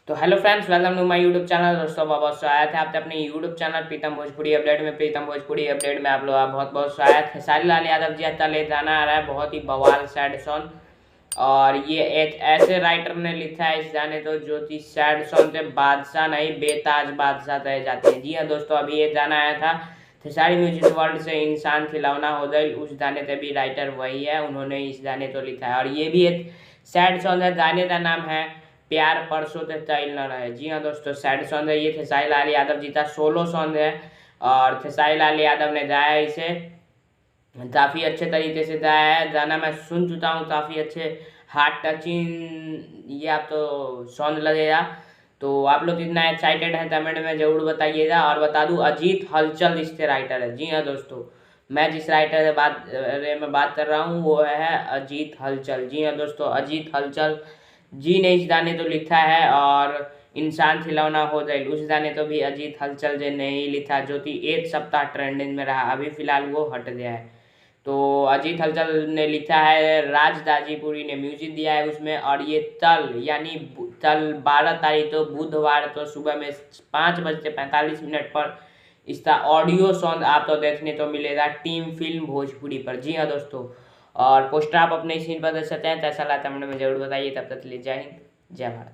तो hello friends, welcome to my YouTube channel. दोस्तों बहुत बहुत स्वागत है आपके अपने YouTube channel Pritam Bhojpuri update में। प्रीतम भोजपुरी अपडेट में आप लोग का बहुत बहुत स्वागत है। खेसारी लाल यादव जी का ले गाना आ रहा है, बहुत ही बवाल सैड सॉन्ग। और ये एक ऐसे राइटर ने लिखा है इस गाने को जो कि सैड सॉन्ग से बादशाह नहीं बेताज बादशाह कहे जाते हैं। जी हाँ दोस्तों, अभी ये गाना आया था खेसारी म्यूजिक वर्ल्ड से, इंसान खिलौना हो गई। उस गाने के भी राइटर वही है, उन्होंने इस गाने को लिखा है। और ये भी एक सैड सॉन्ग है, गाने का नाम है प्यार परसों ते तैल न रहे। जी हाँ दोस्तों, सैड सॉन्ग है ये। खेसारी लाल यादव जी का सोलो सॉन्ग है और खेसारी लाल यादव ने गाया है इसे, काफ़ी अच्छे तरीके से गाया है। गाना मैं सुन चुका हूँ, काफ़ी अच्छे हार्ट टचिंग ये आप तो सॉन्ग लगेगा। तो आप लोग कितना एक्साइटेड हैं कमेंट में ज़रूर बताइएगा। और बता दूँ, अजीत हलचल इसके राइटर है। जी हाँ दोस्तों, मैं जिस राइटर में बात कर रहा हूँ वो है अजीत हलचल। जी हाँ दोस्तों, अजीत हलचल जी ने इस गाने तो लिखा है। और इंसान खिलौना हो गई उस गाने तो भी अजीत हलचल जी ने ही लिखा, जो कि एक सप्ताह ट्रेंडिंग में रहा। अभी फिलहाल वो हट गया है। तो अजीत हलचल ने लिखा है, राज दाजीपुरी ने म्यूजिक दिया है उसमें। और ये कल यानी कल 12 तारीख तो बुधवार तो सुबह में 5:45 पर इसका ऑडियो सॉन्ग आपको देखने को मिलेगा टीम फिल्म भोजपुरी पर। जी हाँ दोस्तों, और पोस्टर आप अपने स्क्रीन पर देख सकते हैं। कैसा लगा कमेंट में जरूर बताइए। तब तक के लिए जय हिंद, जय भारत।